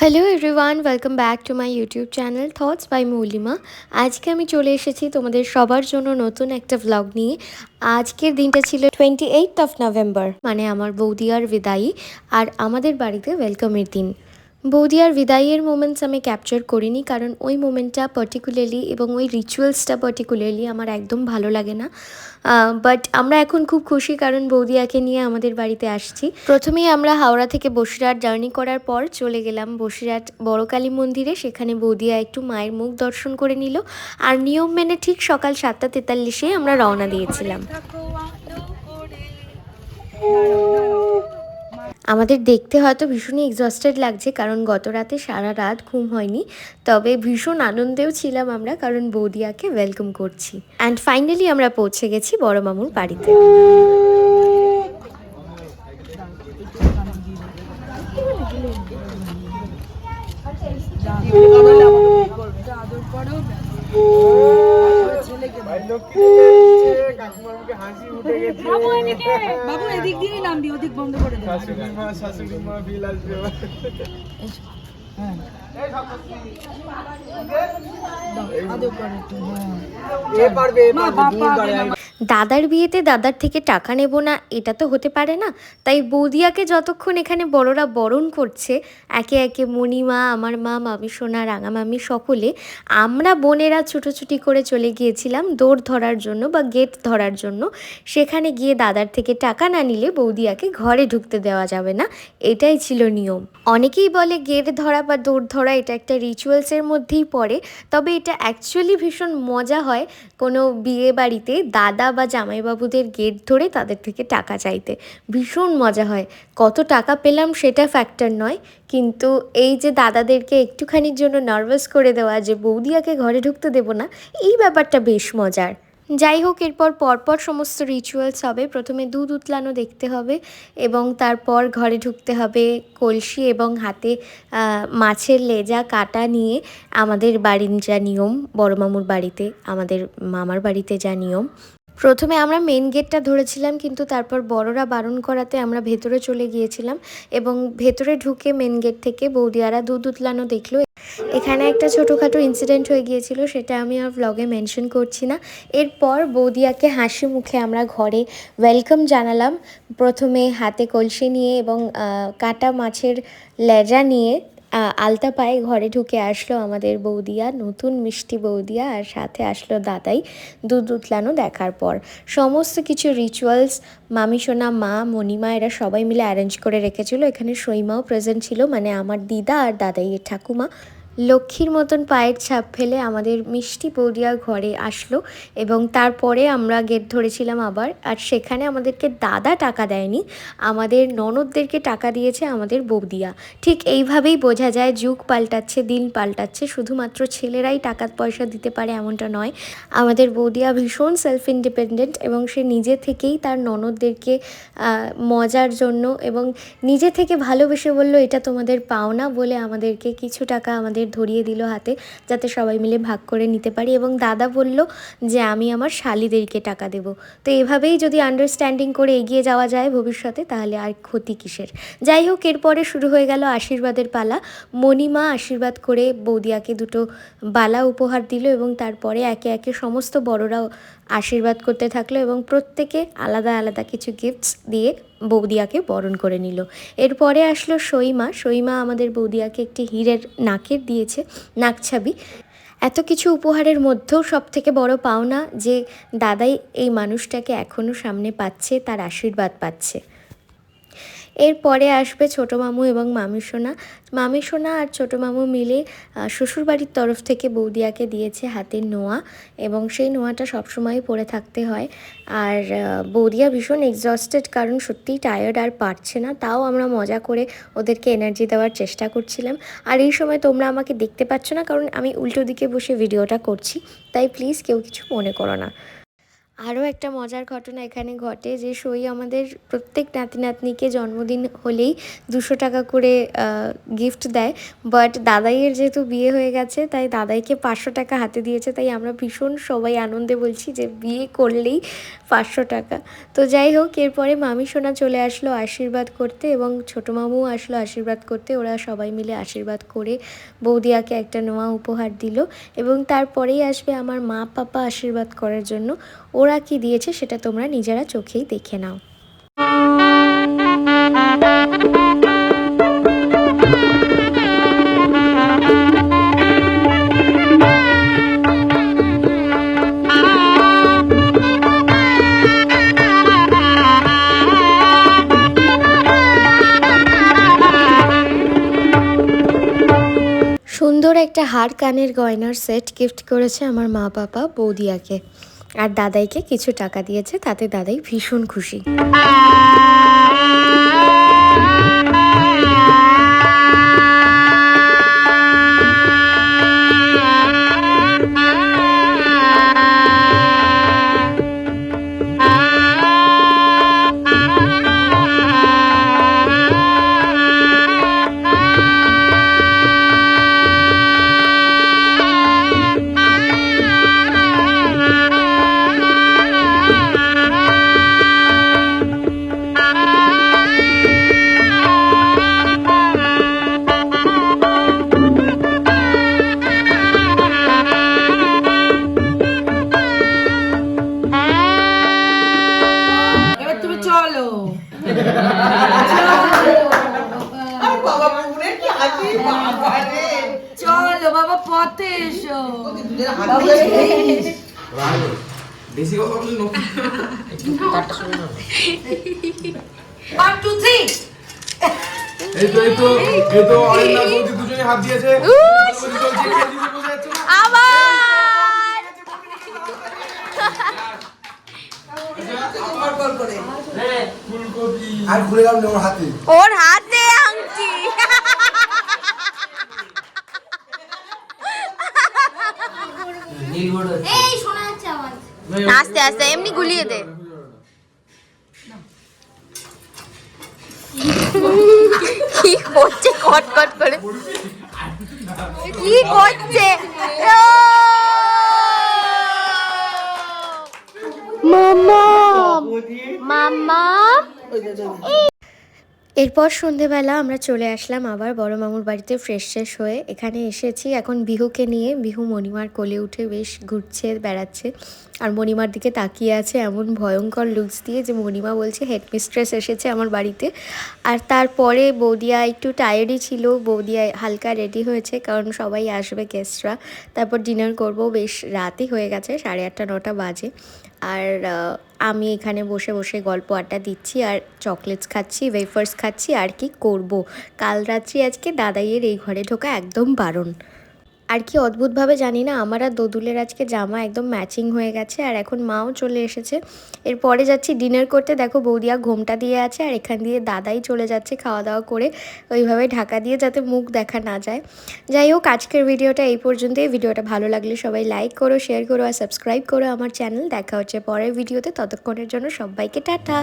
Hello everyone, welcome back to my YouTube channel thoughts by Moulima. আজকে আমি চলে এসেছি তোমাদের সবার জন্য নতুন একটা ভ্লগ নিয়ে। আজকের দিনটা ছিল 28 নভেম্বর, মানে আমার বৌদিয়ার বিদায়ী আর আমাদের বাড়িতে ওয়েলকামের দিন। বৌদিয়ার বিদায়ের মোমেন্টস আমি ক্যাপচার করিনি, কারণ ওই মোমেন্টটা পার্টিকুলারলি এবং ওই রিচুয়ালসটা পার্টিকুলারলি আমার একদম ভালো লাগে না। বাট আমরা এখন খুব খুশি, কারণ বৌদিয়াকে নিয়ে আমাদের বাড়িতে আসছি। প্রথমেই আমরা হাওড়া থেকে বসিরহাট জার্নি করার পর চলে গেলাম বসিরহাট বড় কালী মন্দিরে। সেখানে বৌদিয়া একটু মায়ের মুখ দর্শন করে নিল, আর নিয়ম মেনে ঠিক সকাল 7:43-এ আমরা রওনা দিয়েছিলাম। আমাদের দেখতে হয়তো ভীষণই এক্সস্টেড লাগছে, কারণ গত রাতে সারা রাত ঘুম হয়নি। তবে ভীষণ আনন্দেও ছিলাম আমরা, কারণ বৌদিয়াকে ওয়েলকাম করছি। অ্যান্ড ফাইনালি আমরা পৌঁছে গেছি বড় মামুর বাড়িতে। বাবু এদিক দিয়ে নামবি, ওদিক বন্ধ করে দে। শাশুড়ি মা বিল আসবে। হ্যাঁ আদর করে একটু। এ পারবে এ পারবে দূর দাঁড়ায়। দাদার বিয়েতে দাদার থেকে টাকা নেব না, এটা তো হতে পারে না। তাই বৌদিয়াকে যতক্ষণ এখানে বড়রা বরণ করছে, একে একে মণিমা, আমার মা, মামি সোনা, রাঙা মামি সকলে, আমরা বোনেরা ছুটোছুটি করে চলে গিয়েছিলাম দৌড় ধরার জন্য বা গেট ধরার জন্য। সেখানে গিয়ে দাদার থেকে টাকা না নিলে বৌদিয়াকে ঘরে ঢুকতে দেওয়া যাবে না, এটাই ছিল নিয়ম। অনেকেই বলে গেট ধরা বা দৌড় ধরা এটা একটা রিচুয়ালসের মধ্যেই পড়ে, তবে এটা অ্যাকচুয়ালি ভীষণ মজা হয় কোনো বিয়ে বাড়িতে দাদা বা জামাইবাবুদের গেট ধরে তাদের থেকে টাকা চাইতে। ভীষণ মজা হয়। কত টাকা পেলাম সেটা ফ্যাক্টর নয়, কিন্তু এই যে দাদাদেরকে একটুখানির জন্য নার্ভাস করে দেওয়া যে বৌদিয়াকে ঘরে ঢুকতে দেবো না, এই ব্যাপারটা বেশ মজার। যাই হোক, এরপর পরপর সমস্ত রিচুয়ালস হবে। প্রথমে দুধ উতলানো দেখতে হবে এবং তারপর ঘরে ঢুকতে হবে কলসি এবং হাতে মাছের লেজা কাটা নিয়ে। আমাদের বাড়ির যা নিয়ম, বড় মামুর বাড়িতে, আমাদের মামার বাড়িতে যা নিয়ম, প্রথমে আমরা মেন গেটটা ধরেছিলাম, কিন্তু তারপর বড়রা বারণ করাতে আমরা ভেতরে চলে গিয়েছিলাম এবং ভেতরে ঢুকে মেন গেট থেকে বৌদিয়ারা দুধ উতলানো দেখলো। এখানে একটা ছোটোখাটো ইনসিডেন্ট হয়ে গিয়েছিল, সেটা আমি আর ব্লগে মেনশন করছি না। এরপর বৌদিয়াকে হাসি মুখে আমরা ঘরে ওয়েলকাম জানালাম। প্রথমে হাতে কলসি নিয়ে এবং কাটা মাছের লেজা নিয়ে আলতা পায়ে ঘরে ঢুকে আসলো আমাদের বৌদিয়া, নতুন মিষ্টি বৌদিয়া, আর সাথে আসলো দাদাই দুধ উতলানো দেখার পর। সমস্ত কিছু রিচুয়ালস মামি সোনা, মা, মণিমা এরা সবাই মিলে অ্যারেঞ্জ করে রেখেছিল। এখানে সইমাও প্রেজেন্ট ছিল, মানে আমার দিদা আর দাদাইয়ের ঠাকুমা। লক্ষ্মীর মতন পায়ের ছাপ ফেলে আমাদের মিষ্টি বৌদিয়া ঘরে আসলো এবং তারপরে আমরা গেট ধরেছিলাম আবার। আর সেখানে আমাদেরকে দাদা টাকা দেয়নি, আমাদের ননদদেরকে টাকা দিয়েছে আমাদের বৌদিয়া। ঠিক এইভাবেই বোঝা যায় যুগ পাল্টাচ্ছে, দিন পাল্টাচ্ছে। শুধুমাত্র ছেলেরাই টাকা পয়সা দিতে পারে এমনটা নয়। আমাদের বৌদিয়া ভীষণ সেলফ ইন্ডিপেন্ডেন্ট এবং সে নিজে থেকেই তার ননদদেরকে মজার জন্য এবং নিজে থেকে ভালোবেসে বলল এটা তোমাদের পাওনা বলে আমাদেরকে কিছু টাকা আমাদের ধরিয়ে দিল হাতে, যাতে সবাই মিলে ভাগ করে নিতে পারি। এবং দাদা বলল যে আমি আমার শালিদেরকে টাকা দেব। তো এভাবেই যদি আন্ডারস্ট্যান্ডিং করে এগিয়ে যাওয়া যায় ভবিষ্যতে, তাহলে আর ক্ষতি কিসের। যাই হোক, এরপরে শুরু হয়ে গেল আশীর্বাদের পালা। মণিমা আশীর্বাদ করে বৌদিয়াকে দুটো বালা উপহার দিল এবং তারপরে একে একে সমস্ত বড়রাও আশীর্বাদ করতে থাকলো এবং প্রত্যেকে আলাদা আলাদা কিছু গিফটস দিয়ে বৌদিয়াকে বরণ করে নিল। এরপরে আসলো সইমা। সইমা আমাদের বৌদিয়াকে একটি হীরের নাকের দিয়েছে, নাকছাবি। এত কিছু উপহারের মধ্যেও সবথেকে বড় পাওনা যে দাদাই এই মানুষটাকে এখনও সামনে পাচ্ছে, তার আশীর্বাদ পাচ্ছে। এরপরে আসবে ছোটো মামু এবং মামি সোনা। মামি সোনা আর ছোটো মামু মিলে শ্বশুরবাড়ির তরফ থেকে বৌদিয়াকে দিয়েছে হাতের নোয়া, এবং সেই নোয়াটা সবসময় পরে থাকতে হয়। আর বৌদিয়া ভীষণ এক্সস্টেড, কারণ সত্যিই টায়ার্ড, আর পারছে না। তাও আমরা মজা করে ওদেরকে এনার্জি দেওয়ার চেষ্টা করছিলাম। আর এই সময় তোমরা আমাকে দেখতে পাচ্ছ না, কারণ আমি উল্টো দিকে বসে ভিডিওটা করছি, তাই প্লিজ কেউ কিছু মনে করো না। আরও একটা মজার ঘটনা এখানে ঘটে যে সই আমাদের প্রত্যেক নাতি নাতনিকে জন্মদিন হলেই 200 টাকা করে গিফট দেয়। বাট দাদাইয়ের যেহেতু বিয়ে হয়ে গেছে তাই দাদাইকে 500 টাকা হাতে দিয়েছে, তাই আমরা ভীষণ সবাই আনন্দে বলছি যে বিয়ে করলেই 500 টাকা। তো যাই হোক, এরপরে মামি সোনা চলে আসলো আশীর্বাদ করতে এবং ছোটো মামুও আসলো আশীর্বাদ করতে। ওরা সবাই মিলে আশীর্বাদ করে বৌদিয়াকে একটা নোয়া উপহার দিল এবং তারপরেই আসবে আমার মা পাপা আশীর্বাদ করার জন্য। ওরা কি দিয়েছে সেটা তোমরা নিজেরা চোখেই দেখে নাও। সুন্দর একটা হার কানের গয়নার সেট গিফট করেছে আমার মা বাবা বৌদিয়াকে, আর দাদাইকে কিছু টাকা দিয়েছে, তাতে দাদাই ভীষণ খুশি। এবার তুমি চলো। চলো বাবা, পথে এসো। বেশি কথা বললে নো। 1 2 3 এই তো অরিন্দা বৌদি দুজনে হাত দিয়েছে। আর ঘুরে গেল ওর হাতে, ওর হাতে আংটি। এই শোনা যাচ্ছে আওয়াজ। আস্তে আস্তে এমনি গুলিয়ে দে। কি করছে কটকট করে, কি করছে মামা মামা। এরপর সন্ধেবেলা আমরা চলে আসলাম আবার বড় মামুর বাড়িতে ফ্রেশ হয়ে। এখানে এসেছি এখন বিহুকে নিয়ে। বিহু মণিমার কোলে উঠে বেশ ঘুরছে বেড়াচ্ছে, আর মণিমার দিকে তাকিয়ে আছে এমন ভয়ঙ্কর লুকস দিয়ে যে মণিমা বলছে হেডমিস্ট্রেস এসেছে আমার বাড়িতে। আর তারপরে বৌদিয়া একটু টায়ার্ডই ছিল, বৌদিয়া হালকা রেডি হয়েছে কারণ সবাই আসবে গেস্টরা। তারপর ডিনার করব, বেশ রাতই হয়ে গেছে, 8:30 9টা বাজে। আর আমি এখানে বসে বসে গল্প আড্ডা দিচ্ছি আর চকলেটস খাচ্ছি, ওয়েফার্স খাচ্ছি। আর কি করব, কাল রাত্রি আজকে দাদাইয়ের এই ঘরে ঢোকা একদম বারণ। আর কি অদ্ভুতভাবে জানি না আমার আর দোদুলের আজকে জামা একদম ম্যাচিং হয়ে গেছে। আর এখন মাও চলে এসেছে। এরপরে যাচ্ছি ডিনার করতে। দেখো বৌদিয়া ঘোমটা দিয়ে আছে আর এখান দিয়ে দাদাই চলে যাচ্ছে খাওয়া দাওয়া করে, ওইভাবে ঢাকা দিয়ে যাতে মুখ দেখা না যায়। যাই হোক, আজকের ভিডিওটা এই পর্যন্তই। ভিডিওটা ভালো লাগলে সবাই লাইক করো, শেয়ার করো আর সাবস্ক্রাইব করো আমার চ্যানেল। দেখা হচ্ছে পরের ভিডিওতে, ততক্ষণের জন্য সবাইকে টাটা।